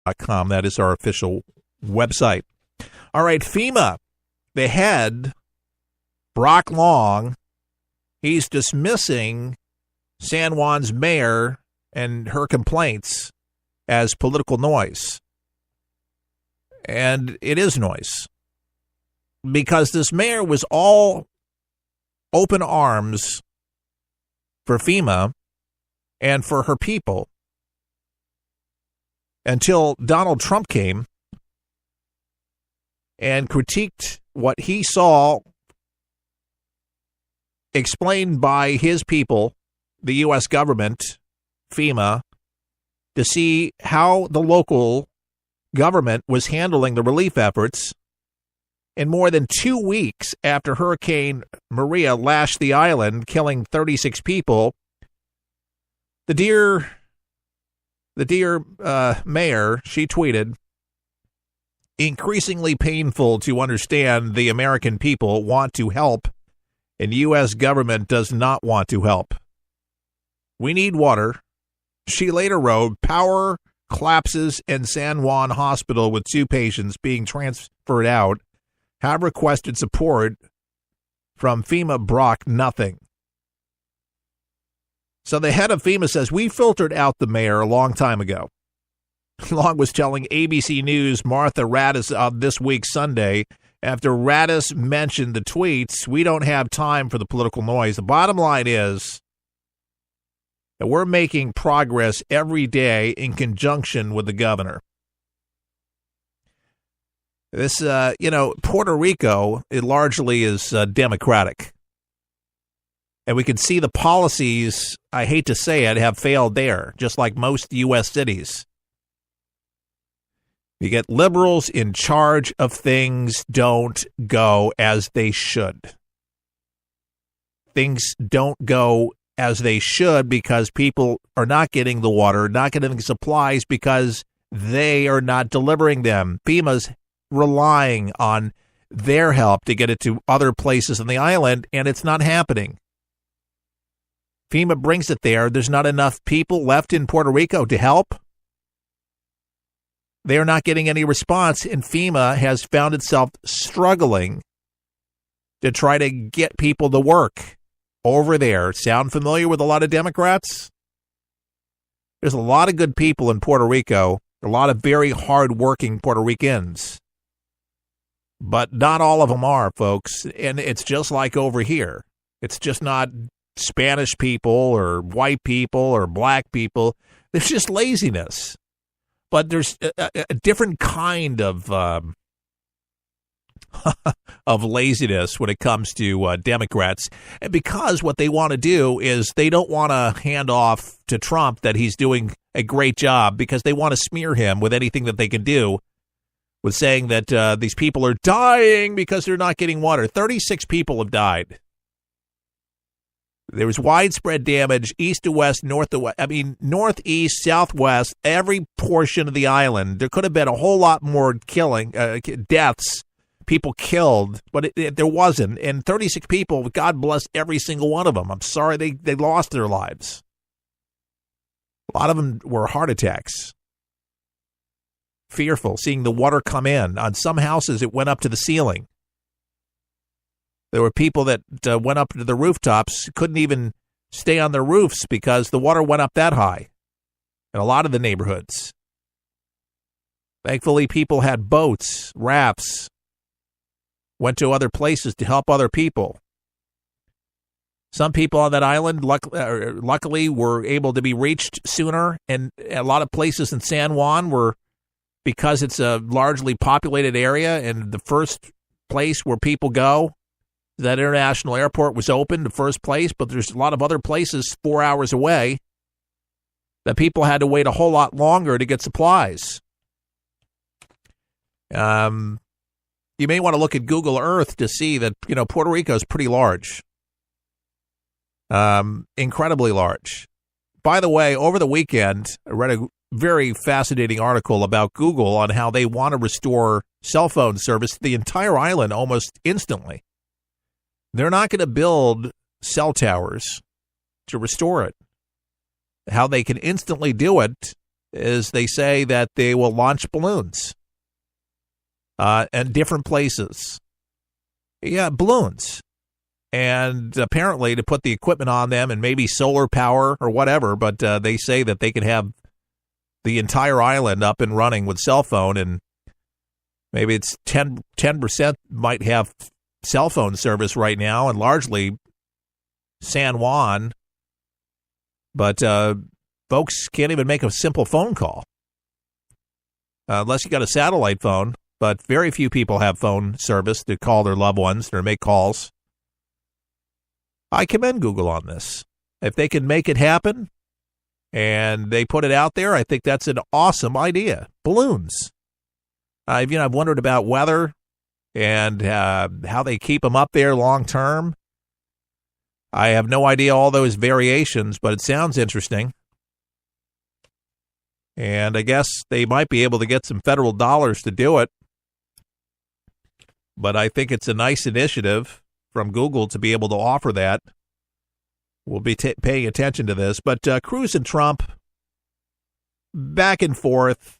wildfires.com. That is our official website. All right, FEMA, the head, Brock Long, he's dismissing San Juan's mayor and her complaints as political noise. And it is noise. Because this mayor was all open arms for FEMA and for her people until Donald Trump came and critiqued what he saw explained by his people, the U.S. government, FEMA, to see how the local government was handling the relief efforts. And more than 2 weeks after Hurricane Maria lashed the island, killing 36 people, the dear mayor, she tweeted, "Increasingly painful to understand the American people want to help, and U.S. government does not want to help. We need water." She later wrote, "Power collapses in San Juan Hospital with 2 patients being transferred out. Have requested support from FEMA. Brock, nothing." So the head of FEMA says, "We filtered out the mayor a long time ago." Long was telling ABC News' Martha Raddatz this week, Sunday, after Raddatz mentioned the tweets, "We don't have time for the political noise. The bottom line is that we're making progress every day in conjunction with the governor." This, Puerto Rico, it largely is Democratic. And we can see the policies, I hate to say it, have failed there, just like most U.S. cities. You get liberals in charge of things don't go as they should. Things don't go as they should because people are not getting the water, not getting the supplies because they are not delivering them. FEMA's relying on their help to get it to other places on the island, and it's not happening. FEMA brings it there. There's not enough people left in Puerto Rico to help. They are not getting any response, and FEMA has found itself struggling to try to get people to work over there. Sound familiar with a lot of Democrats? There's a lot of good people in Puerto Rico, a lot of very hard-working Puerto Ricans. But not all of them are, folks, and it's just like over here. It's just not Spanish people or white people or black people. There's just laziness. But there's a different kind of of laziness when it comes to Democrats. And because what they want to do is they don't want to hand off to Trump that he's doing a great job, because they want to smear him with anything that they can do, with saying that these people are dying because they're not getting water. 36 people have died. There was widespread damage east to west, north to west. I mean, northeast, southwest, every portion of the island. There could have been a whole lot more deaths, people killed, but there wasn't. And 36 people, God bless every single one of them. I'm sorry they lost their lives. A lot of them were heart attacks. Fearful, seeing the water come in. On some houses, it went up to the ceiling. There were people that went up to the rooftops, couldn't even stay on their roofs because the water went up that high in a lot of the neighborhoods. Thankfully, people had boats, rafts, went to other places to help other people. Some people on that island, luckily, were able to be reached sooner, and a lot of places in San Juan were, because it's a largely populated area and the first place where people go, that international airport was open, the first place, but there's a lot of other places 4 hours away that people had to wait a whole lot longer to get supplies. You may want to look at Google Earth to see that, Puerto Rico is pretty large. Incredibly large. By the way, over the weekend, I read a very fascinating article about Google on how they want to restore cell phone service to the entire island almost instantly. They're not going to build cell towers to restore it. How they can instantly do it is they say that they will launch balloons at different places. Yeah, balloons. And apparently to put the equipment on them and maybe solar power or whatever, but they say that they could have the entire island up and running with cell phone, and maybe it's 10% might have cell phone service right now, and largely San Juan. But folks can't even make a simple phone call unless you got a satellite phone. But very few people have phone service to call their loved ones or make calls. I commend Google on this. If they can make it happen and they put it out there, I think that's an awesome idea. Balloons. I've wondered about weather and how they keep them up there long term. I have no idea all those variations, but it sounds interesting. And I guess they might be able to get some federal dollars to do it. But I think it's a nice initiative from Google to be able to offer that. We'll be paying attention to this. But Cruz and Trump, back and forth,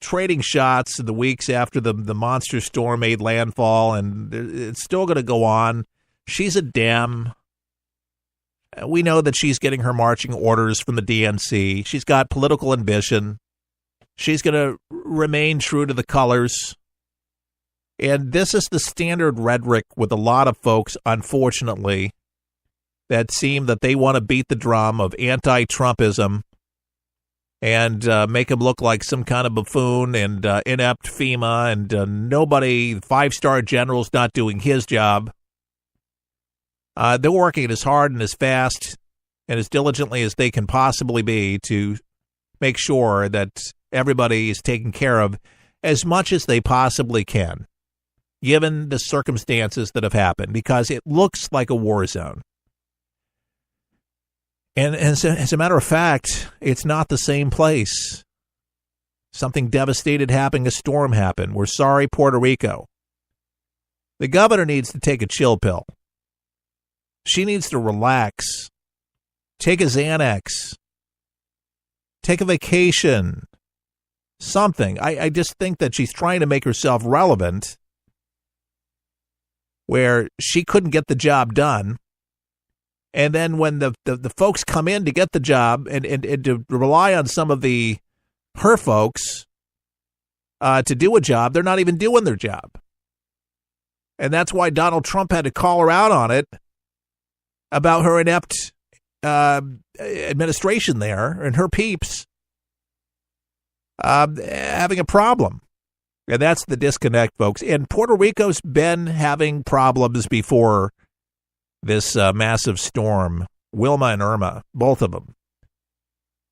trading shots in the weeks after the monster storm made landfall, and it's still going to go on. She's a Dem. We know that she's getting her marching orders from the DNC. She's got political ambition. She's going to remain true to the colors. And this is the standard rhetoric with a lot of folks, unfortunately, that seem that they want to beat the drum of anti-Trumpism and make him look like some kind of buffoon and inept FEMA, and nobody, five-star general's not doing his job. They're working as hard and as fast and as diligently as they can possibly be to make sure that everybody is taken care of as much as they possibly can, given the circumstances that have happened, because it looks like a war zone. And as a matter of fact, it's not the same place. Something devastated happened, a storm happened. We're sorry, Puerto Rico. The governor needs to take a chill pill. She needs to relax, take a Xanax, take a vacation, something. I just think that she's trying to make herself relevant where she couldn't get the job done. And then when the folks come in to get the job and to rely on some of her folks to do a job, they're not even doing their job. And that's why Donald Trump had to call her out on it about her inept administration there and her peeps having a problem. And that's the disconnect, folks. And Puerto Rico's been having problems before this massive storm, Wilma and Irma, both of them.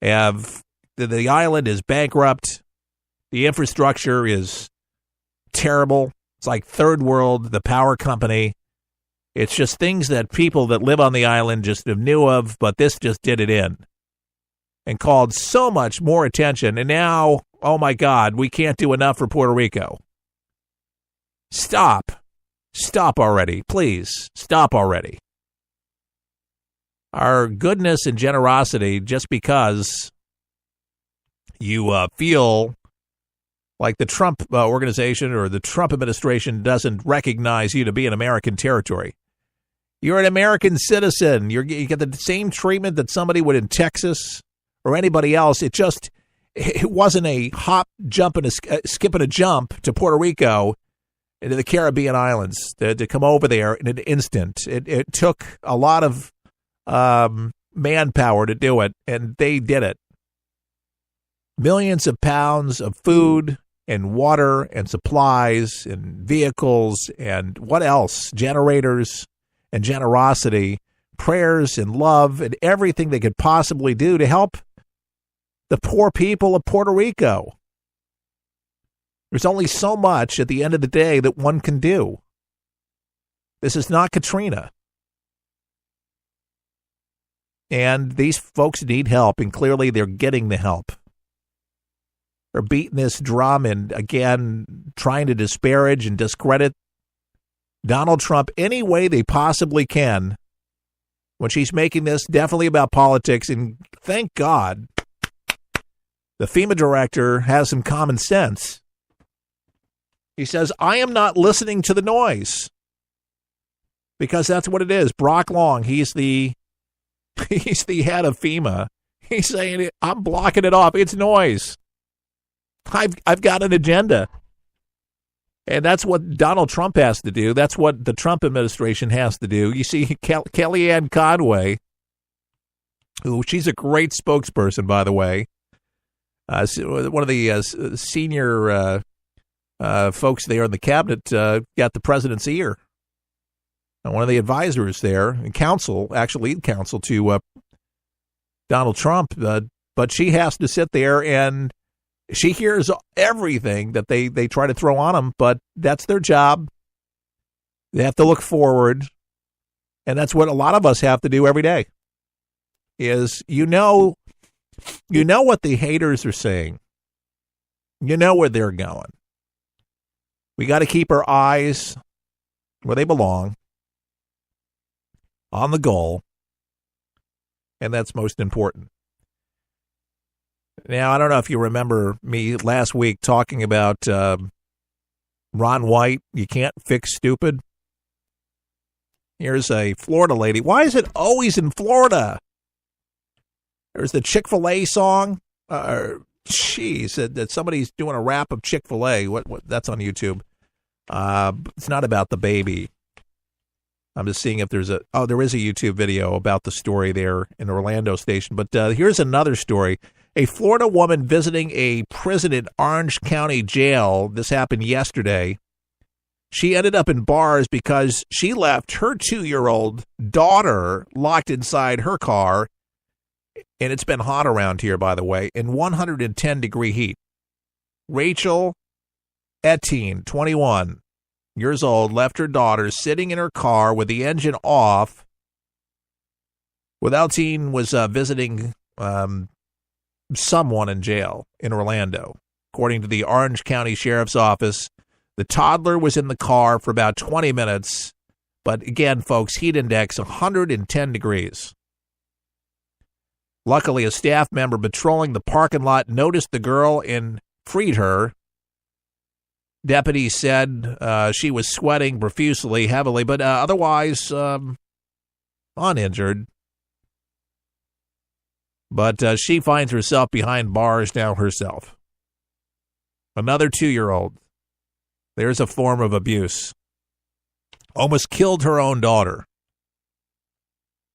The island is bankrupt. The infrastructure is terrible. It's like third world, the power company. It's just things that people that live on the island just knew of, but this just did it in and called so much more attention. And now, oh my God, we can't do enough for Puerto Rico. Stop. Stop already. Please, stop already. Our goodness and generosity, just because you feel like the Trump organization or the Trump administration doesn't recognize you to be an American territory. You're an American citizen. You get the same treatment that somebody would in Texas or anybody else. It wasn't a hop, jump, and skip and a jump to Puerto Rico into the Caribbean islands to come over there in an instant. It took a lot of manpower to do it, and they did it. Millions of pounds of food and water and supplies and vehicles and what else? Generators and generosity, prayers and love and everything they could possibly do to help the poor people of Puerto Rico. There's only so much at the end of the day that one can do. This is not Katrina. And these folks need help, and clearly they're getting the help. They're beating this drum and, again, trying to disparage and discredit Donald Trump any way they possibly can when she's making this definitely about politics. And thank God the FEMA director has some common sense. He says, I am not listening to the noise. Because that's what it is. Brock Long, he's the head of FEMA. He's saying, I'm blocking it off. It's noise. I've got an agenda. And that's what Donald Trump has to do. That's what the Trump administration has to do. You see, Kellyanne Conway, who she's a great spokesperson, by the way. One of the senior folks there in the cabinet got the president's ear. One of the advisors there, and lead counsel to Donald Trump, but she has to sit there and she hears everything that they try to throw on them, but that's their job. They have to look forward, and that's what a lot of us have to do every day, is you know what the haters are saying. You know where they're going. We got to keep our eyes where they belong, on the goal, and that's most important. Now, I don't know if you remember me last week talking about Ron White, you can't fix stupid. Here's a Florida lady. Why is it always in Florida? There's the Chick-Fil-A song. That somebody's doing a rap of Chick-Fil-A. What? That's on YouTube. It's not about the baby. I'm just seeing if there is a YouTube video about the story there in the Orlando station. But here's another story. A Florida woman visiting a prison in Orange County Jail. This happened yesterday. She ended up in bars because she left her 2-year-old daughter locked inside her car. And it's been hot around here, by the way, in 110-degree heat. Rachel Etienne, 21 years old, left her daughter sitting in her car with the engine off. Etienne was visiting someone in jail in Orlando. According to the Orange County Sheriff's Office, the toddler was in the car for about 20 minutes. But again, folks, heat index 110 degrees. Luckily, a staff member patrolling the parking lot noticed the girl and freed her. Deputies said she was sweating profusely, heavily, but otherwise uninjured. But she finds herself behind bars now herself. Another 2-year-old. There's a form of abuse. Almost killed her own daughter.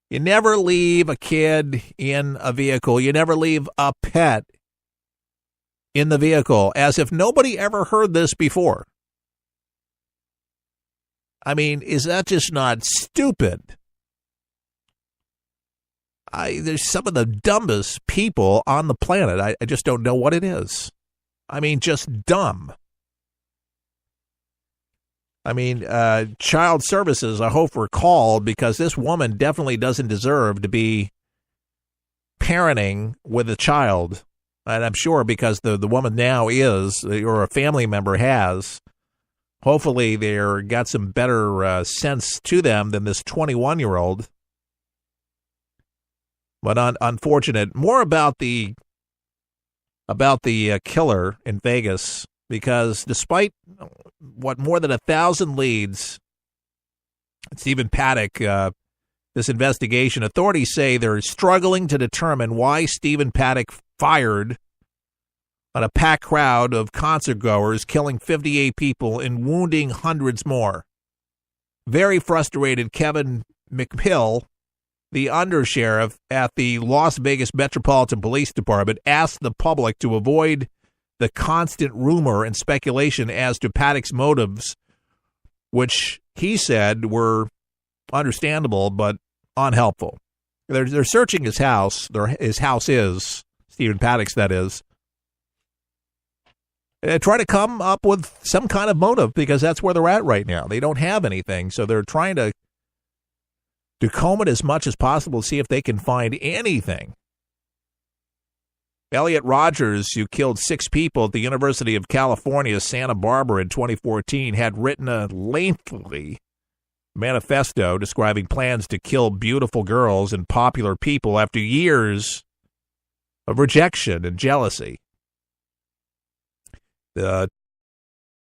You never leave a kid in a vehicle. You never leave a pet in the vehicle, as if nobody ever heard this before. I mean, is that just not stupid? There's some of the dumbest people on the planet. I just don't know what it is. I mean, just dumb. I mean, child services, I hope, were called, because this woman definitely doesn't deserve to be parenting with a child. And I'm sure because the woman now is, or a family member has, hopefully they're got some better sense to them than this 21-year-old. But unfortunate. More about the killer in Vegas, because despite more than 1,000 leads, Stephen Paddock, this investigation, authorities say they're struggling to determine why Stephen Paddock fired on a packed crowd of concert goers, killing 58 people and wounding hundreds more. Very frustrated, Kevin McPill, the undersheriff at the Las Vegas Metropolitan Police Department, asked the public to avoid the constant rumor and speculation as to Paddock's motives, which he said were understandable but unhelpful. They're searching his house. His house is Stephen Paddock's, that is. Try to come up with some kind of motive, because that's where they're at right now. They don't have anything, so they're trying to comb it as much as possible to see if they can find anything. Elliot Rogers, who killed 6 people at the University of California, Santa Barbara in 2014, had written a lengthy manifesto describing plans to kill beautiful girls and popular people after years of rejection and jealousy. The